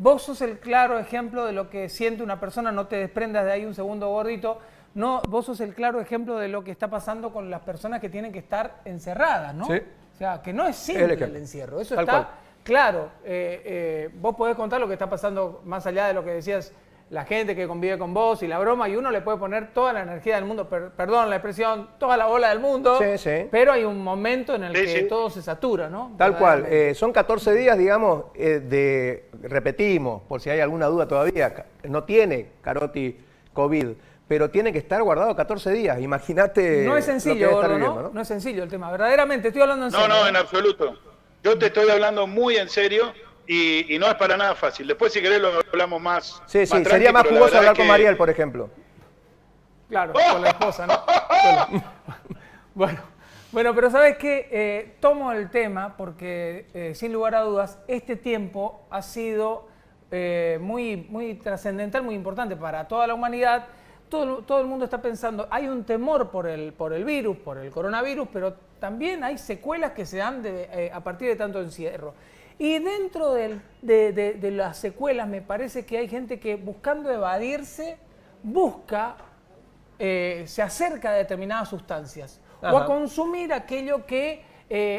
vos sos el claro ejemplo de lo que siente una persona, no te desprendas de ahí un segundo, Gordito. No, vos sos el claro ejemplo de lo que está pasando con las personas que tienen que estar encerradas, ¿no? Sí. O sea, que no es simple el encierro, eso Tal está cual. claro. Vos podés contar lo que está pasando más allá de lo que decías, la gente que convive con vos y la broma, y uno le puede poner toda la energía del mundo, perdón la expresión, toda la bola del mundo, pero hay un momento en el que todo se satura, ¿no? Tal cual, son 14 días, digamos, repetimos, por si hay alguna duda todavía, no tiene Carotti COVID, pero tiene que estar guardado 14 días, imagínate. No es sencillo, Gordo, ¿no? No es sencillo el tema, verdaderamente, estoy hablando en serio. No, en absoluto. Yo te estoy hablando muy en serio. Y no es para nada fácil. Después, si querés, lo hablamos más. Sí, sí, sería más jugoso hablar con Mariel, por ejemplo. Claro, con la esposa, ¿no? Bueno, pero ¿sabes qué? Tomo el tema porque, sin lugar a dudas, este tiempo ha sido muy trascendental, muy importante para toda la humanidad. Todo el mundo está pensando, hay un temor por el virus, por el coronavirus, pero también hay secuelas que se dan a partir de tanto encierro. Y dentro de las secuelas me parece que hay gente que buscando evadirse, se acerca a determinadas sustancias. Ajá. O a consumir aquello que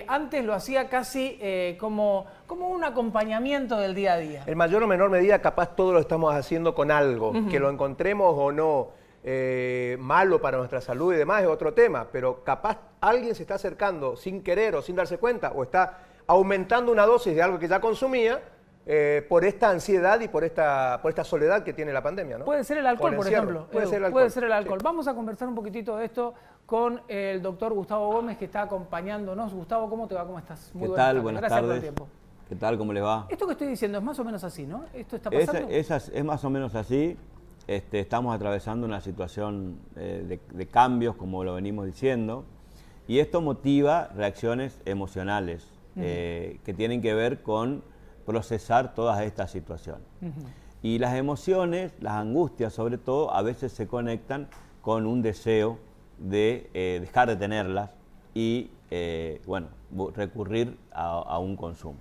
antes lo hacía casi como un acompañamiento del día a día. En mayor o menor medida capaz todo lo estamos haciendo con algo, que lo encontremos o no malo para nuestra salud y demás es otro tema, pero capaz alguien se está acercando sin querer o sin darse cuenta o está aumentando una dosis de algo que ya consumía por esta ansiedad y por esta soledad que tiene la pandemia, ¿no? Puede ser el alcohol, por ejemplo. Puede ser el alcohol. Sí. Vamos a conversar un poquitito de esto con el doctor Gustavo Gómez, que está acompañándonos. Gustavo, ¿cómo te va? ¿Cómo estás? Muy ¿Qué tal? Buenas tardes. Por el tiempo. ¿Qué tal? ¿Cómo les va? Esto que estoy diciendo es más o menos así, ¿no? ¿Esto está pasando? Es más o menos así. Estamos atravesando una situación de cambios, como lo venimos diciendo, y esto motiva reacciones emocionales. Que tienen que ver con procesar todas estas situaciones. Y las emociones, las angustias sobre todo, a veces se conectan con un deseo de dejar de tenerlas y recurrir a un consumo.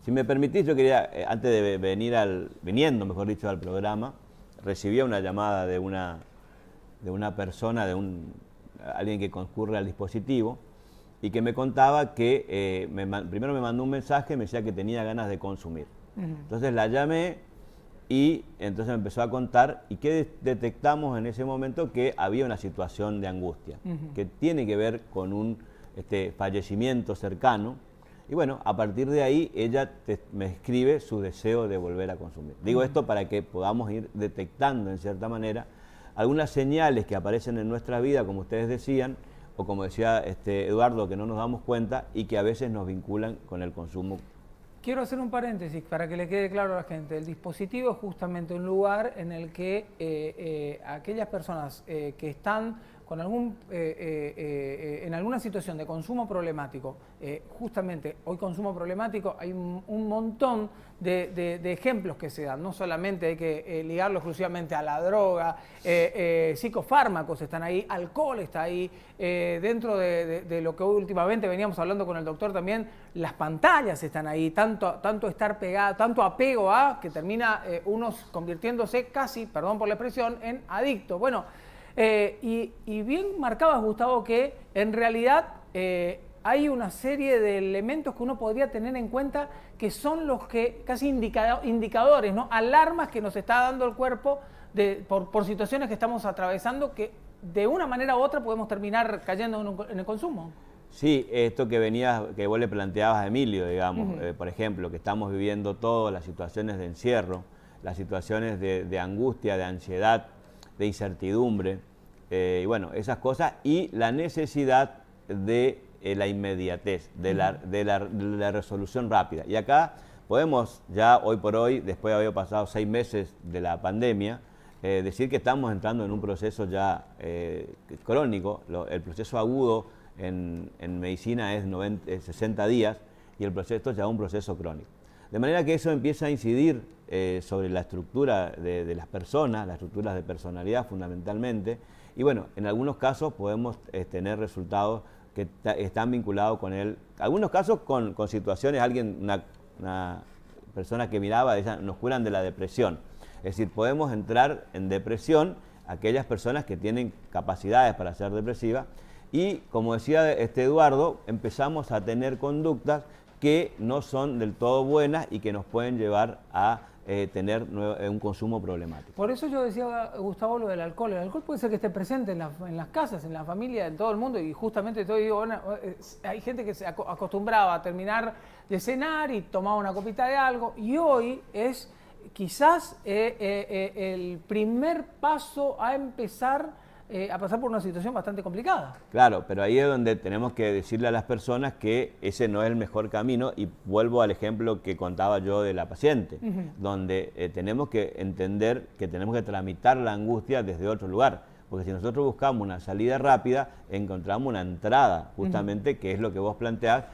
Si me permitís, yo quería, antes de viniendo al programa, recibía una llamada de una persona, alguien que concurre al dispositivo, y que me contaba que primero me mandó un mensaje, me decía que tenía ganas de consumir. Entonces la llamé y entonces me empezó a contar y que detectamos en ese momento que había una situación de angustia, que tiene que ver con un fallecimiento cercano. Y bueno, a partir de ahí ella me escribe su deseo de volver a consumir. Digo esto para que podamos ir detectando en cierta manera algunas señales que aparecen en nuestra vida, como ustedes decían, o como decía Eduardo, que no nos damos cuenta y que a veces nos vinculan con el consumo. Quiero hacer un paréntesis para que le quede claro a la gente. El dispositivo es justamente un lugar en el que aquellas personas que están con en alguna situación de consumo problemático, justamente hoy consumo problemático, hay un montón de ejemplos que se dan. No solamente hay que ligarlo exclusivamente a la droga, psicofármacos están ahí, alcohol está ahí, dentro de lo que últimamente veníamos hablando con el doctor también, las pantallas están ahí, tanto estar pegado, tanto apego que termina unos convirtiéndose casi, perdón por la expresión, en adicto. Bueno, y bien marcabas, Gustavo, que en realidad hay una serie de elementos que uno podría tener en cuenta que son los que casi indicadores, ¿no? Alarmas que nos está dando el cuerpo por situaciones que estamos atravesando que de una manera u otra podemos terminar cayendo en el consumo. Sí, esto que vos le planteabas a Emilio, digamos, por ejemplo, que estamos viviendo todas las situaciones de encierro, las situaciones de angustia, de ansiedad, de incertidumbre, y bueno, esas cosas, y la necesidad de la inmediatez, de la resolución rápida. Y acá podemos ya hoy por hoy, después de haber pasado 6 meses de la pandemia, decir que estamos entrando en un proceso ya crónico. El proceso agudo en medicina es 60 días y el proceso ya es un proceso crónico. De manera que eso empieza a incidir sobre la estructura de las personas, las estructuras de personalidad fundamentalmente, y bueno, en algunos casos podemos tener resultados que están vinculados con algunos casos con situaciones, una personas que miraba decían, nos curan de la depresión. Es decir, podemos entrar en depresión aquellas personas que tienen capacidades para ser depresivas y, como decía Eduardo, empezamos a tener conductas que no son del todo buenas y que nos pueden llevar a tener un consumo problemático. Por eso yo decía, Gustavo, lo del alcohol. El alcohol puede ser que esté presente en las casas, en la familia, en todo el mundo, y justamente te digo, bueno, hay gente que se acostumbraba a terminar de cenar y tomaba una copita de algo, y hoy es quizás el primer paso a empezar a pasar por una situación bastante complicada. Claro, pero ahí es donde tenemos que decirle a las personas que ese no es el mejor camino, y vuelvo al ejemplo que contaba yo de la paciente, donde tenemos que entender que tenemos que tramitar la angustia desde otro lugar, porque si nosotros buscamos una salida rápida, encontramos una entrada, justamente, que es lo que vos planteás,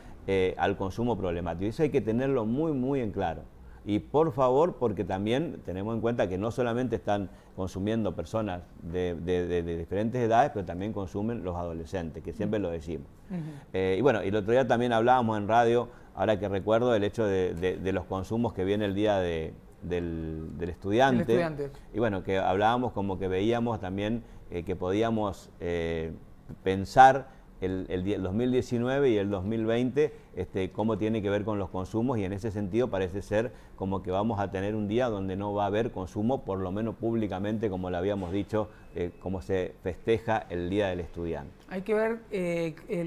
al consumo problemático. Y eso hay que tenerlo muy, muy en claro. Y por favor, porque también tenemos en cuenta que no solamente están consumiendo personas de diferentes edades, pero también consumen los adolescentes, que siempre lo decimos. Y bueno, y el otro día también hablábamos en radio, ahora que recuerdo, el hecho de los consumos que viene el día del estudiante. Y bueno, que hablábamos como que veíamos también que podíamos pensar el 2019 y el 2020, cómo tiene que ver con los consumos, y en ese sentido parece ser como que vamos a tener un día donde no va a haber consumo, por lo menos públicamente, como lo habíamos dicho, cómo se festeja el Día del Estudiante. Hay que ver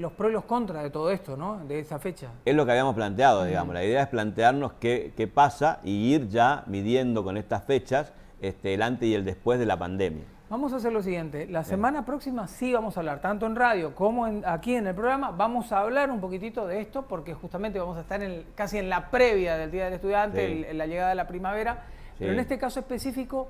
los pros y los contras de todo esto, ¿no? De esa fecha. Es lo que habíamos planteado, digamos. La idea es plantearnos qué pasa y ir ya midiendo con estas fechas el antes y el después de la pandemia. Vamos a hacer lo siguiente, la semana próxima sí vamos a hablar, tanto en radio como aquí en el programa, vamos a hablar un poquitito de esto, porque justamente vamos a estar casi en la previa del Día del Estudiante, en la llegada de la primavera, pero en este caso específico,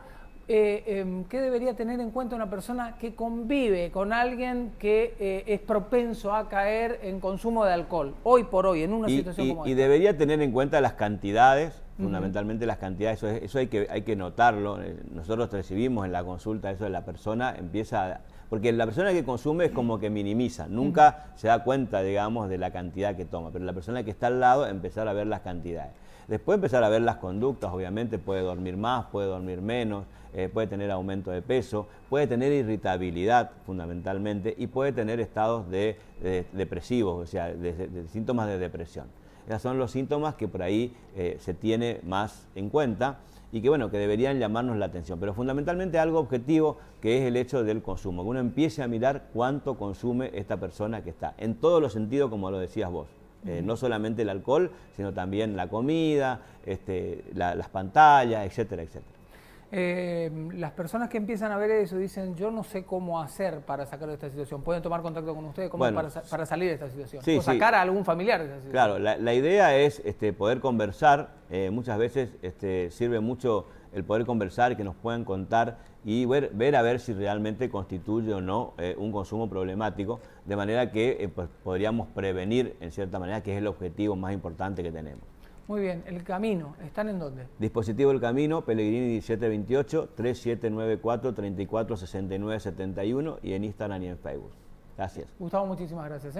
¿qué debería tener en cuenta una persona que convive con alguien que es propenso a caer en consumo de alcohol, hoy por hoy, en una situación como esta? Y debería tener en cuenta las cantidades, fundamentalmente las cantidades, eso hay que notarlo. Nosotros recibimos en la consulta eso de la persona, porque la persona que consume es como que minimiza, nunca se da cuenta, digamos, de la cantidad que toma, pero la persona que está al lado, empezar a ver las cantidades. Después empezar a ver las conductas, obviamente puede dormir más, puede dormir menos, puede tener aumento de peso, puede tener irritabilidad fundamentalmente, y puede tener estados depresivos, o sea, de síntomas de depresión. Esos son los síntomas que por ahí se tiene más en cuenta y que, bueno, que deberían llamarnos la atención. Pero fundamentalmente algo objetivo, que es el hecho del consumo, que uno empiece a mirar cuánto consume esta persona que está, en todos los sentidos, como lo decías vos. No solamente el alcohol, sino también la comida, las pantallas, etcétera, etcétera. Las personas que empiezan a ver eso dicen, yo no sé cómo hacer para sacar de esta situación. ¿Pueden tomar contacto con ustedes para salir de esta situación? Sí, o sacar a algún familiar de esta situación. Claro, la idea es poder conversar. Muchas veces sirve mucho el poder conversar, que nos puedan contar y ver a ver si realmente constituye o no un consumo problemático, de manera que pues, podríamos prevenir en cierta manera, que es el objetivo más importante que tenemos. Muy bien, ¿El Camino están en dónde? Dispositivo El Camino, Pellegrini 1728, 3794 3469 71 y en Instagram y en Facebook. Gracias. Gustavo, muchísimas gracias.